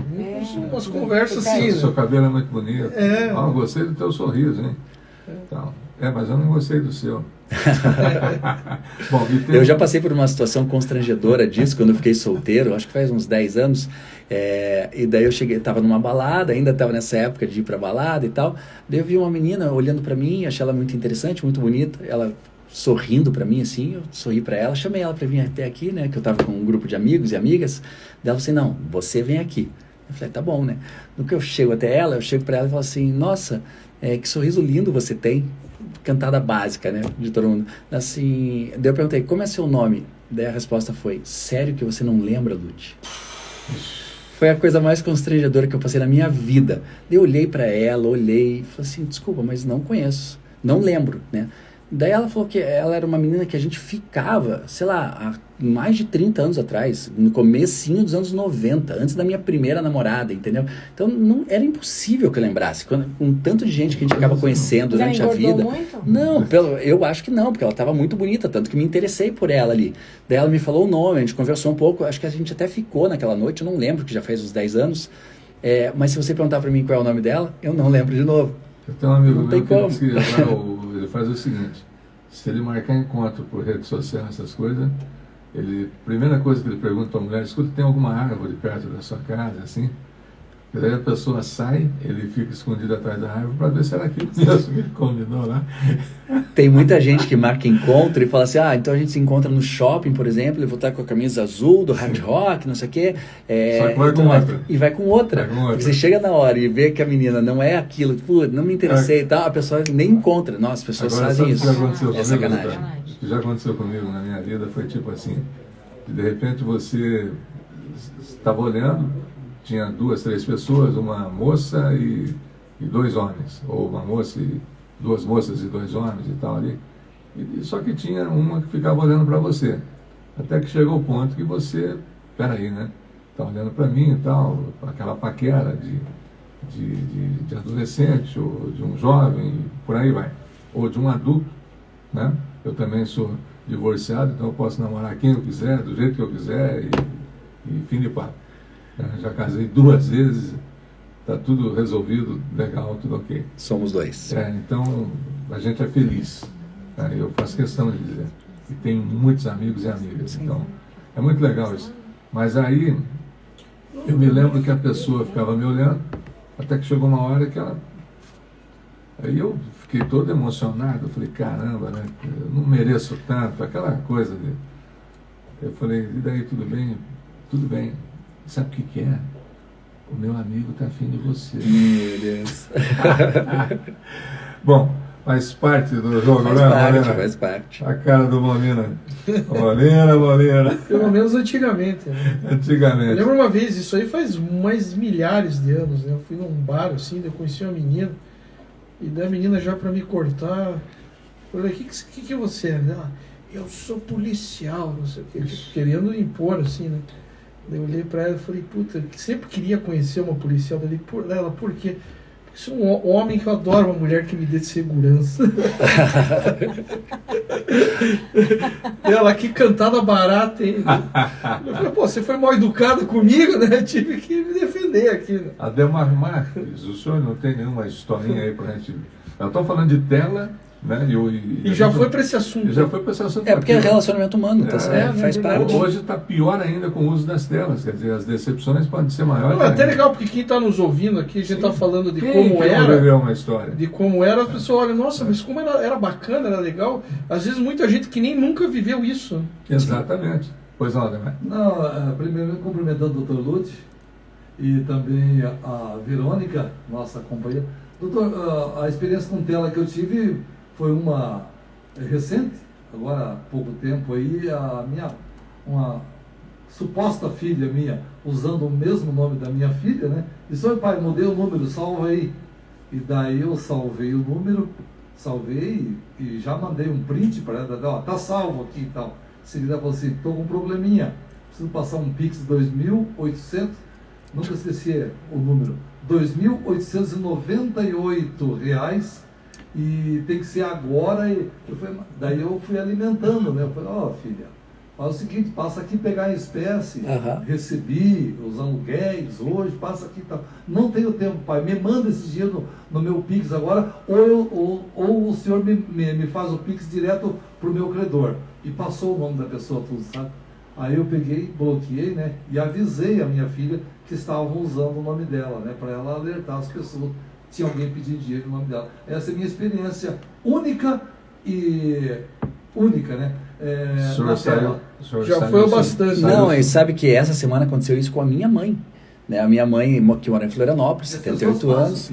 Umas conversas assim. O seu cabelo é muito bonito. Gostei do teu sorriso, hein? Então, mas eu não gostei do seu. Bom, eu já passei por uma situação constrangedora disso quando eu fiquei solteiro, acho que faz uns 10 anos, e daí eu cheguei, estava numa balada, ainda estava nessa época de ir pra balada e tal, daí eu vi uma menina olhando para mim, achei ela muito interessante, muito bonita, ela sorrindo para mim assim, eu sorri para ela, chamei ela para vir até aqui, né, que eu estava com um grupo de amigos e amigas, dela assim, não, você vem aqui. Eu falei, tá bom, né? No que eu chego até ela, eu chego para ela e falo assim, nossa, que sorriso lindo você tem. Cantada básica, né, de todo mundo. Assim, daí eu perguntei, como é seu nome? Daí a resposta foi, sério que você não lembra, Lute? Foi a coisa mais constrangedora que eu passei na minha vida. Daí eu olhei pra ela, e falei assim, desculpa, mas não conheço, não lembro, né? Daí ela falou que ela era uma menina que a gente ficava, sei lá, há mais de 30 anos atrás, no comecinho dos anos 90, antes da minha primeira namorada, entendeu? Então não era impossível que eu lembrasse, com tanto de gente que a gente acaba conhecendo durante a vida. Muito? Não, eu acho que não, porque ela estava muito bonita, tanto que me interessei por ela ali. Daí ela me falou o nome, a gente conversou um pouco, acho que a gente até ficou naquela noite, eu não lembro, que já faz uns 10 anos, mas se você perguntar para mim qual é o nome dela, eu não lembro de novo. Eu tenho um amigo Não tem como. Ele faz o seguinte, se ele marcar encontro por rede social, essas coisas, primeira coisa que ele pergunta para a mulher, escuta, tem alguma árvore perto da sua casa, assim? E daí a pessoa sai, ele fica escondido atrás da árvore para ver se era aquilo mesmo que ele combinou lá. Tem muita gente que marca encontro e fala assim, então a gente se encontra no shopping, por exemplo, e vou estar com a camisa azul do hard rock, não sei o quê. Só que vai com outra. E vai com outra. Porque você chega na hora e vê que a menina não é aquilo, não me interessei e tal, a pessoa nem encontra. Nossa, as pessoas fazem isso. É sacanagem. O que já aconteceu comigo na minha vida foi tipo assim, de repente você estava olhando, tinha 2, 3 pessoas, uma moça e 2 homens, ou uma moça e 2 moças e 2 homens e tal ali, só que tinha uma que ficava olhando para você, até que chegou o ponto que você, peraí, né, tá olhando para mim e tal, aquela paquera de adolescente, ou de um jovem, por aí vai, ou de um adulto, né, eu também sou divorciado, então eu posso namorar quem eu quiser, do jeito que eu quiser, e fim de papo. Já casei 2 vezes, está tudo resolvido, legal, tudo ok. Somos 2. Então, a gente é feliz. Eu faço questão de dizer. E tenho muitos amigos e amigas. Então, é muito legal isso. Mas aí, eu me lembro que a pessoa ficava me olhando, até que chegou uma hora que ela... Aí eu fiquei todo emocionado. Eu falei, caramba, né? Eu não mereço tanto. Aquela coisa de... Eu falei, e daí, tudo bem? Tudo bem. Sabe o que é? O meu amigo está afim de você. Meu Deus. Bom, faz parte do jogo, Faz né, parte, Molina? faz parte. A cara do Molina. Molina. Pelo menos antigamente, né? Eu Antigamente. lembro uma vez, isso aí faz mais milhares de anos, né? Eu fui num bar, assim, eu conheci uma menina, e da menina já para me cortar, eu falei, o que você é? Ela, eu sou policial, não sei o quê, tipo, querendo impor, assim, né? Eu olhei para ela e falei, puta, eu sempre queria conhecer uma policial dali. Por quê? Porque sou um homem que eu adoro uma mulher que me dê segurança. Ela, que cantada barata, hein? Eu falei, pô, você foi mal educado comigo, né? Eu tive que me defender aqui, né? Ademar Marques, o senhor não tem nenhuma historinha aí pra gente... Eu estou falando de tela, né? E já foi para esse assunto. E já foi para esse assunto. Porque é relacionamento humano, tá certo? Faz parte. Hoje está pior ainda com o uso das telas, quer dizer, as decepções podem ser maiores. Não, é até legal, porque quem está nos ouvindo aqui, a gente está falando de como era. Uma história. De como era, as pessoas olham, nossa, mas como era bacana, era legal. Às vezes muita gente que nem nunca viveu isso. Exatamente. Pois não, Ademar. Não, primeiro cumprimentando o Dr. Lute e também a Verônica, nossa companheira. Doutor, a experiência com tela que eu tive foi uma recente, agora há pouco tempo aí, uma suposta filha minha, usando o mesmo nome da minha filha, né? Disse, oi pai, mudei o número, salva aí. E daí eu salvei o número, salvei e já mandei um print para ela, ó, tá salvo aqui e tal. Seguida falou assim, tô com um probleminha, preciso passar um Pix 2.800, nunca esqueci o número, R$ 2.898 e tem que ser agora. Daí eu fui alimentando, né? Eu falei, ó, filha, faz o seguinte, passa aqui pegar em espécie, recebi os aluguéis hoje, passa aqui e tal. Não tenho tempo, pai, me manda esse dinheiro no meu Pix agora, ou o senhor me faz o Pix direto pro meu credor. E passou o nome da pessoa, tudo, sabe? Aí eu peguei, bloqueei, né? E avisei a minha filha que estavam usando o nome dela, né? Para ela alertar as pessoas. Tinha alguém pedindo dinheiro no nome dela. Essa é a minha experiência única, né? Na tela. Já foi o bastante. Não, e sabe que essa semana aconteceu isso com a minha mãe. Né? A minha mãe, que mora em Florianópolis, 78 anos.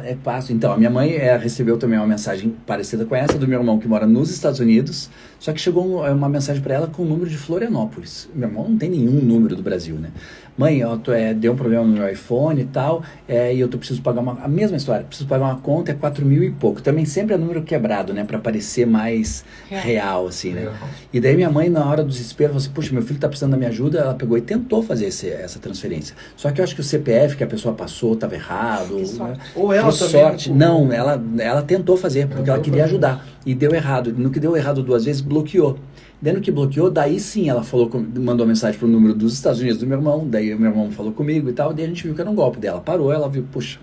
É fácil. Então, a minha mãe recebeu também uma mensagem parecida com essa do meu irmão, que mora nos Estados Unidos. Só que chegou uma mensagem para ela com o número de Florianópolis. Meu irmão não tem nenhum número do Brasil, né? Mãe, deu um problema no meu iPhone e tal, e eu preciso pagar a mesma história, preciso pagar uma conta, 4.000 e pouco. Também sempre é número quebrado, né, para parecer mais real, assim, né? E daí minha mãe, na hora do desespero, falou assim, puxa, meu filho tá precisando da minha ajuda, ela pegou e tentou fazer essa transferência. Só que eu acho que o CPF que a pessoa passou estava errado. Né? Ou ela por também. Sorte. Não, ela tentou fazer, porque ela queria ajudar. E deu errado. No que deu errado 2 vezes, bloqueou. Daí no que bloqueou, daí sim ela mandou mensagem pro número dos Estados Unidos do meu irmão, daí o meu irmão falou comigo e tal, daí a gente viu que era um golpe dela. Parou, ela viu, puxa.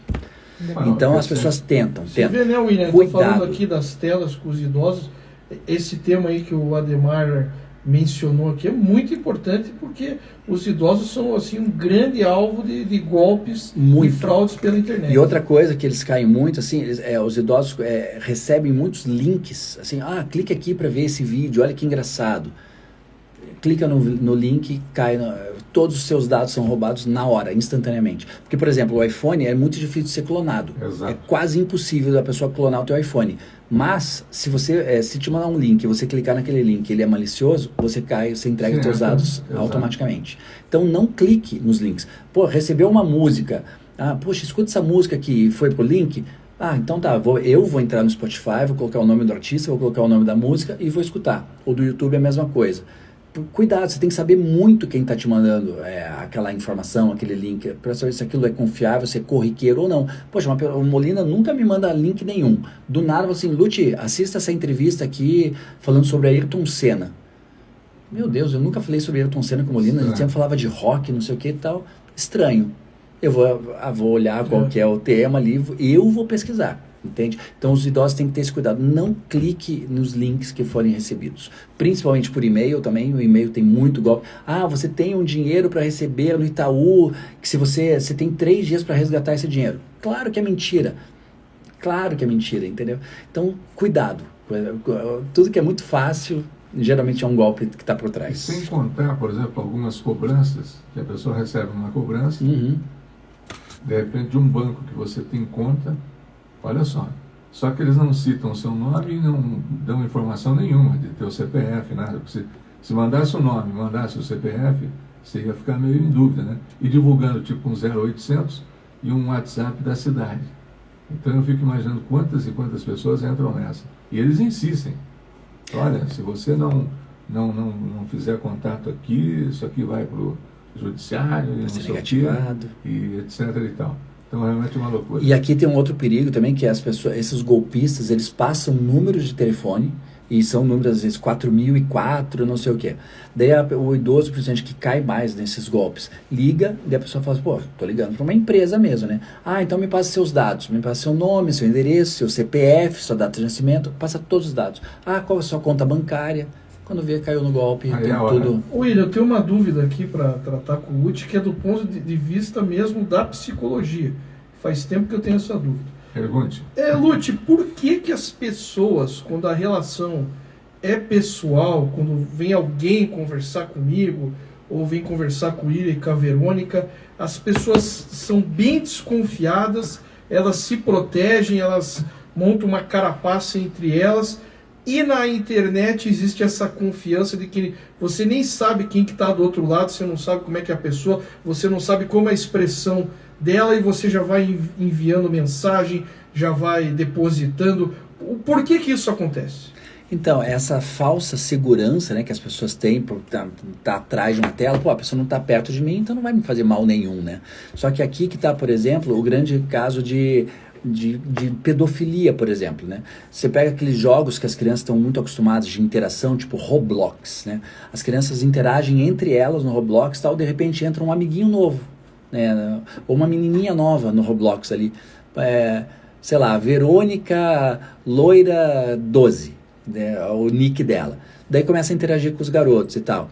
Então as pessoas tentam. Você vê, né, William? Estou falando aqui das telas com os idosos. Esse tema aí que o Ademar mencionou aqui é muito importante, porque os idosos são assim um grande alvo de golpes e fraudes pela internet. E outra coisa que eles caem muito, assim, os idosos recebem muitos links, assim, clique aqui para ver esse vídeo, olha que engraçado. Clica no link, todos os seus dados são roubados na hora, instantaneamente. Porque, por exemplo, o iPhone é muito difícil de ser clonado. Exato. É quase impossível da pessoa clonar o teu iPhone. Mas, se te mandar um link e você clicar naquele link, ele é malicioso, você entrega os teus dados automaticamente. Então, não clique nos links. Pô, recebeu uma música. Poxa, escuta essa música que foi pro link. Então tá, eu vou entrar no Spotify, vou colocar o nome do artista, vou colocar o nome da música e vou escutar. Ou do YouTube é a mesma coisa. Cuidado, você tem que saber muito quem está te mandando aquela informação, aquele link, para saber se aquilo é confiável, se é corriqueiro ou não. Poxa, o Molina nunca me manda link nenhum. Do nada, assim, Lute, assista essa entrevista aqui falando sobre Ayrton Senna. Meu Deus, eu nunca falei sobre Ayrton Senna com Molina, a gente sempre falava de rock, não sei o que e tal. Estranho. Eu vou olhar qual que é o tema ali, eu vou pesquisar, entende? Então os idosos têm que ter esse cuidado. Não clique nos links que forem recebidos. Principalmente por e-mail também, o e-mail tem muito golpe. Ah, você tem um dinheiro para receber no Itaú, que se você tem 3 dias para resgatar esse dinheiro. Claro que é mentira. Claro que é mentira, entendeu? Então, cuidado. Tudo que é muito fácil, geralmente é um golpe que está por trás. E sem contar, por exemplo, algumas cobranças, que a pessoa recebe uma cobrança, de repente de um banco que você tem conta, olha só que eles não citam o seu nome e não dão informação nenhuma de teu CPF, nada. Se mandasse o nome, mandasse o CPF, você ia ficar meio em dúvida, né? E divulgando tipo um 0800 e um WhatsApp da cidade. Então eu fico imaginando quantas e quantas pessoas entram nessa. E eles insistem. Olha, se você não fizer contato aqui, isso aqui vai para o judiciário, e não sei negativado, e etc e tal. Então, realmente é uma loucura. E aqui tem um outro perigo também, que esses golpistas, eles passam números de telefone, e são números, às vezes, 4004, não sei o quê. Daí o idoso, principalmente, que cai mais nesses golpes, liga, daí a pessoa fala assim, pô, tô ligando para uma empresa mesmo, né? Ah, então me passa seus dados, me passa seu nome, seu endereço, seu CPF, sua data de nascimento, passa todos os dados. Ah, qual é a sua conta bancária? Quando vê, caiu no golpe, tem tudo. William, eu tenho uma dúvida aqui para tratar com o Lute, que é do ponto de vista mesmo da psicologia. Faz tempo que eu tenho essa dúvida. Pergunte. Lute, por que as pessoas, quando a relação é pessoal, quando vem alguém conversar comigo, ou vem conversar com o William e com a Verônica, as pessoas são bem desconfiadas, elas se protegem, elas montam uma carapaça entre elas. E na internet existe essa confiança de que você nem sabe quem que está do outro lado, você não sabe como é que é a pessoa, você não sabe como é a expressão dela e você já vai enviando mensagem, já vai depositando. Por que isso acontece? Então, essa falsa segurança, né, que as pessoas têm por tá atrás de uma tela, pô, a pessoa não está perto de mim, então não vai me fazer mal nenhum, né? Só que aqui que está, por exemplo, o grande caso de pedofilia, por exemplo, né? Você pega aqueles jogos que as crianças estão muito acostumadas de interação, tipo Roblox, né? As crianças interagem entre elas no Roblox, tal, de repente entra um amiguinho novo, né? Ou uma menininha nova no Roblox ali, sei lá, Verônica Loira 12, né? O nick dela. Daí começa a interagir com os garotos e tal.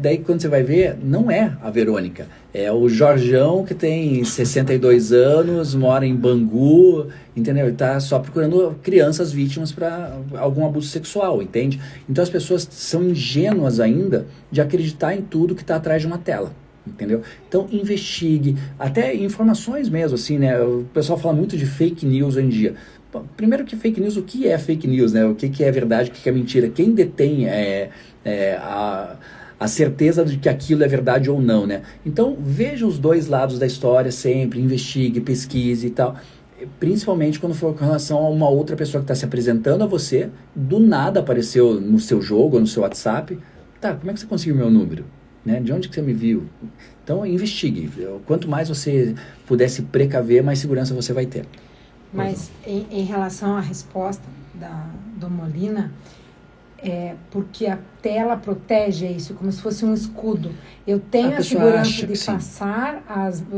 Daí quando você vai ver, não é a Verônica, é o Jorjão que tem 62 anos, mora em Bangu, entendeu? Ele está só procurando crianças vítimas para algum abuso sexual, entende? Então as pessoas são ingênuas ainda de acreditar em tudo que está atrás de uma tela, entendeu? Então investigue, até informações mesmo, assim, né? O pessoal fala muito de fake news hoje em dia. Primeiro que fake news, o que é fake news, né? O que é verdade, o que é mentira? Quem detém a certeza de que aquilo é verdade ou não, né? Então, veja os dois lados da história sempre, investigue, pesquise e tal. Principalmente quando for com relação a uma outra pessoa que está se apresentando a você, do nada apareceu no seu jogo ou no seu WhatsApp. Tá, como é que você conseguiu meu número? Né? De onde que você me viu? Então, investigue. Quanto mais você puder se precaver, mais segurança você vai ter. Mas em relação à resposta do Molina, porque a tela protege isso, como se fosse um escudo. Eu tenho a segurança de passar,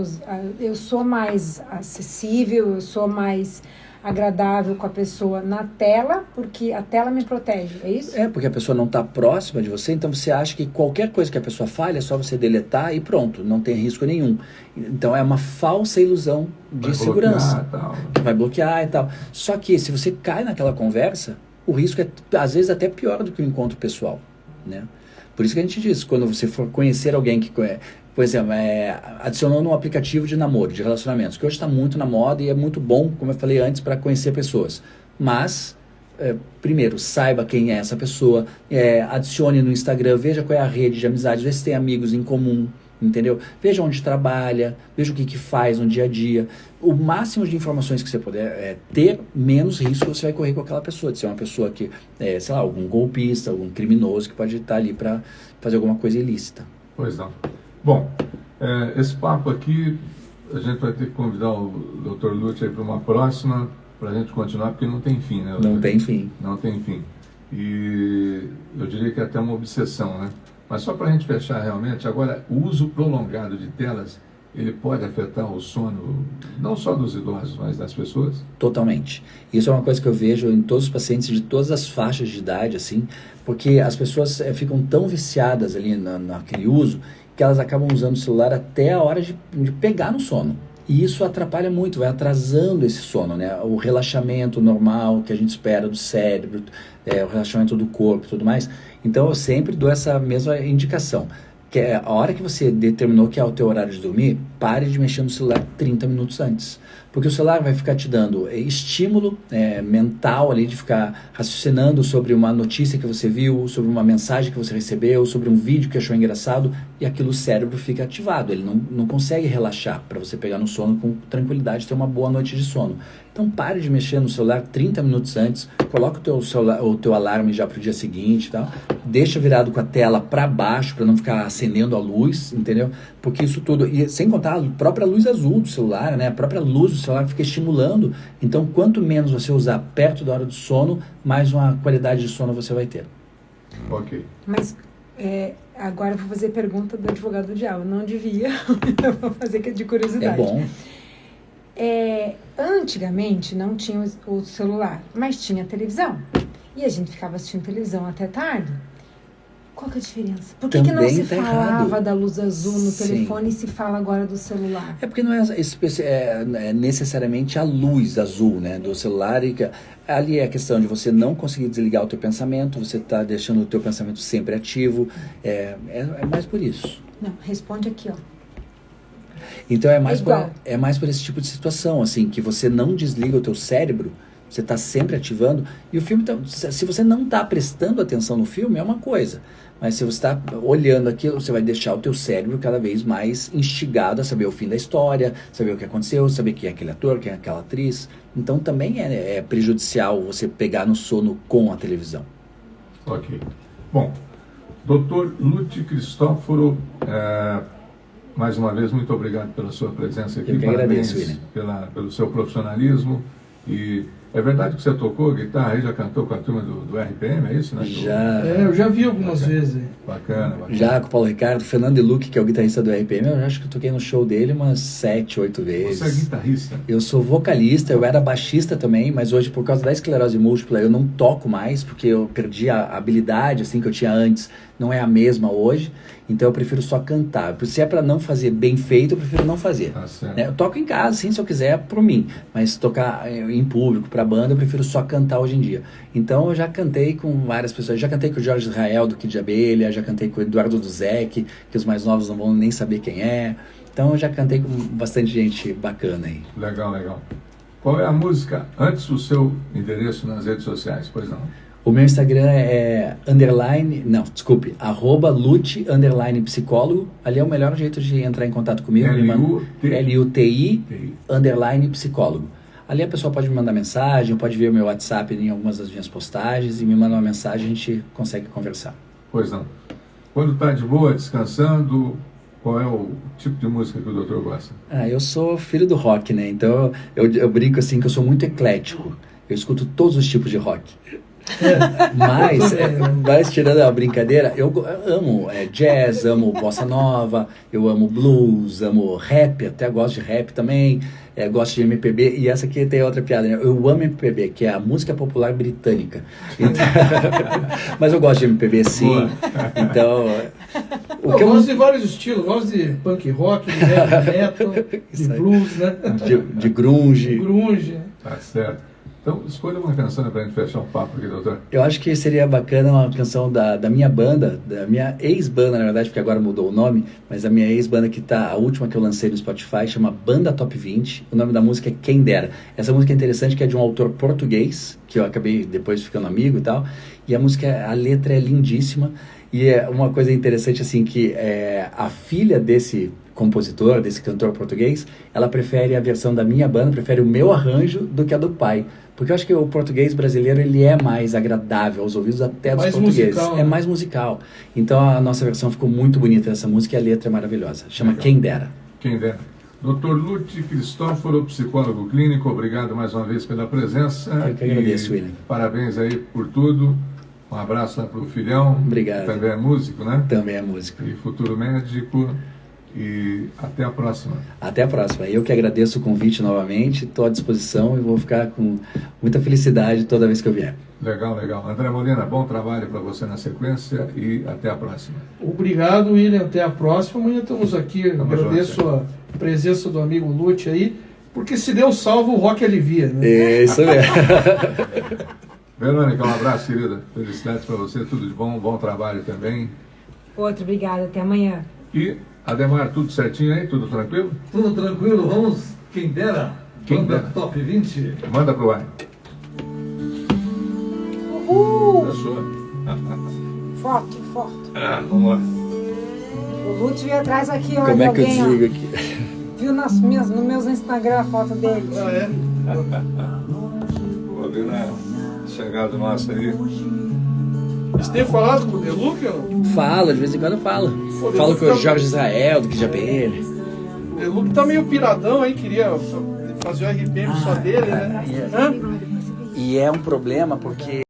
eu sou mais acessível, eu sou mais agradável com a pessoa na tela, porque a tela me protege, é isso? Porque a pessoa não está próxima de você, então você acha que qualquer coisa que a pessoa fale é só você deletar e pronto, não tem risco nenhum. Então é uma falsa ilusão de segurança. Vai bloquear e tal. Só que se você cai naquela conversa, o risco é, às vezes, até pior do que o encontro pessoal, né? Por isso que a gente diz, quando você for conhecer alguém que, por exemplo, adicionando um aplicativo de namoro, de relacionamentos, que hoje está muito na moda e é muito bom, como eu falei antes, para conhecer pessoas. Mas, primeiro, saiba quem é essa pessoa, adicione no Instagram, veja qual é a rede de amizade, veja se tem amigos em comum, entendeu? Veja onde trabalha, veja o que faz no dia a dia. O máximo de informações que você puder ter, menos risco você vai correr com aquela pessoa, de ser uma pessoa que, sei lá, algum golpista, algum criminoso que pode estar ali para fazer alguma coisa ilícita. Pois não. Bom, esse papo aqui, a gente vai ter que convidar o Dr. Lute aí para uma próxima, para a gente continuar, porque não tem fim, né? Não tem fim. Não tem fim. E eu diria que é até uma obsessão, né? Mas só para a gente fechar realmente, agora, o uso prolongado de telas, ele pode afetar o sono, não só dos idosos, mas das pessoas? Totalmente. Isso é uma coisa que eu vejo em todos os pacientes de todas as faixas de idade, assim, porque as pessoas ficam tão viciadas ali naquele uso que elas acabam usando o celular até a hora de pegar no sono. E isso atrapalha muito, vai atrasando esse sono, né? O relaxamento normal que a gente espera do cérebro, o relaxamento do corpo e tudo mais. Então eu sempre dou essa mesma indicação. Que é a hora que você determinou que é o teu horário de dormir, pare de mexer no celular 30 minutos antes. Porque o celular vai ficar te dando estímulo mental ali de ficar raciocinando sobre uma notícia que você viu, sobre uma mensagem que você recebeu, sobre um vídeo que achou engraçado, e aquilo o cérebro fica ativado. Ele não consegue relaxar para você pegar no sono com tranquilidade e ter uma boa noite de sono. Então pare de mexer no celular 30 minutos antes, coloca o teu alarme já para o dia seguinte e tal, deixa virado com a tela para baixo para não ficar acendendo a luz, entendeu? Porque isso tudo, e sem contar a própria luz azul do celular, né? A própria luz do celular fica estimulando. Então quanto menos você usar perto da hora do sono, mais uma qualidade de sono você vai ter. Ok. Mas agora eu vou fazer pergunta do advogado do diabo. Não devia, eu vou fazer de curiosidade. É bom. Antigamente não tinha o celular, mas tinha televisão. E a gente ficava assistindo televisão até tarde. Qual que é a diferença? Por que não se falava da luz azul no telefone e se fala agora do celular? É porque não é necessariamente a luz azul, né, do celular. Ali é a questão de você não conseguir desligar o teu pensamento, você está deixando o teu pensamento sempre ativo. É mais por isso. Não, responde aqui, ó. Então é mais por esse tipo de situação, assim, que você não desliga o teu cérebro, você está sempre ativando, e o filme, se você não está prestando atenção no filme, é uma coisa, mas se você está olhando aquilo, você vai deixar o teu cérebro cada vez mais instigado a saber o fim da história, saber o que aconteceu, saber quem é aquele ator, quem é aquela atriz. Então também é prejudicial você pegar no sono com a televisão. Ok. Bom, Dr. Lúcio Cristóforo, mais uma vez, muito obrigado pela sua presença aqui. Eu que agradeço, William. Pelo seu profissionalismo. E é verdade que você tocou guitarra e já cantou com a turma do RPM, é isso, né? Já. Eu já vi algumas vezes. Bacana. Já com o Paulo Ricardo, Fernando de Luque, que é o guitarrista do RPM, eu acho que eu toquei no show dele umas 7, 8 vezes. Você é guitarrista? Eu sou vocalista, eu era baixista também, mas hoje, por causa da esclerose múltipla, eu não toco mais, porque eu perdi a habilidade assim que eu tinha antes, não é a mesma hoje, então eu prefiro só cantar. Se é para não fazer bem feito, eu prefiro não fazer. Eu toco em casa, sim, se eu quiser, por mim, mas tocar em público, para banda, eu prefiro só cantar hoje em dia. Então eu já cantei com várias pessoas, já cantei com o Jorge Israel do Kid de Abelha, já cantei com o Eduardo Duzec, que os mais novos não vão nem saber quem é. Então eu já cantei com bastante gente bacana aí. Legal. Qual é a música antes do seu endereço nas redes sociais? Pois não. O meu Instagram é @Lute_psicólogo. Ali é o melhor jeito de entrar em contato comigo. LUTI _psicólogo. Ali a pessoa pode me mandar mensagem, pode ver o meu WhatsApp em algumas das minhas postagens e me manda uma mensagem, a gente consegue conversar. Pois não. Quando está de boa, descansando, qual é o tipo de música que o doutor gosta? Eu sou filho do rock, né? Então eu brinco assim que eu sou muito eclético. Eu escuto todos os tipos de rock. Mas tirando a brincadeira, eu amo jazz, amo bossa nova, eu amo blues, amo rap, até gosto de rap também, gosto de MPB, e essa aqui tem outra piada, né? Eu amo MPB, que é a música popular britânica. Então, mas eu gosto de MPB sim. Então, eu gosto de vários estilos, gosto de punk rock, de heavy metal, de blues, né? De grunge. Tá certo. Então, escolha uma canção para a gente fechar um papo aqui, doutor. Eu acho que seria bacana uma canção da minha banda, da minha ex-banda, na verdade, porque agora mudou o nome, mas a minha ex-banda que tá, a última que eu lancei no Spotify, chama Banda Top 20. O nome da música é Quem Dera. Essa música é interessante, que é de um autor português, que eu acabei depois ficando amigo e tal, e a letra é lindíssima, e é uma coisa interessante, assim, que a filha desse compositor, desse cantor português, ela prefere a versão da minha banda, prefere o meu arranjo do que a do pai. Porque eu acho que o português brasileiro, ele é mais agradável aos ouvidos até dos portugueses. Musical, né? É mais musical. Então a nossa versão ficou muito bonita, essa música, e a letra é maravilhosa. Chama Quem Dera. Quem Dera. Dr. Lúcio Cristóforo, psicólogo clínico, obrigado mais uma vez pela presença. Eu que agradeço, William. Parabéns aí por tudo. Um abraço lá para o filhão. Obrigado. Que também é músico, né? Também é músico. E futuro médico. E até a próxima. Até a próxima. Eu que agradeço o convite novamente, estou à disposição e vou ficar com muita felicidade toda vez que eu vier. Legal, legal. André Molina, bom trabalho para você na sequência e até a próxima. Obrigado, William. Até a próxima. Amanhã estamos aqui. Tamo Agradeço junto, a presença do amigo Lute aí, porque se Deus salva, o rock alivia, né? É isso mesmo. Verônica, um abraço, querida. Felicidades para você, tudo de bom, bom trabalho também. Outro, obrigada. Até amanhã. E, Ademar, tudo certinho aí? Tudo tranquilo? Tudo tranquilo, vamos, quem dera. Quem Banda dera. Top 20. Manda pro ar. Uhul! Dançou. Forte, forte. Vamos lá. O Lute veio atrás aqui, ó. Como é que eu alguém, ó, desligo aqui? viu no meus Instagram a foto dele. Ah, é? Vou ver na chegada nossa aí. Você tem falado com o Deluca? Falo, de vez em quando eu falo. Pô, Falo com o eu- Jorge Israel, do que já ele. O Deluca tá meio piradão aí, queria fazer o RPM só dele, né? Hã? E é um problema porque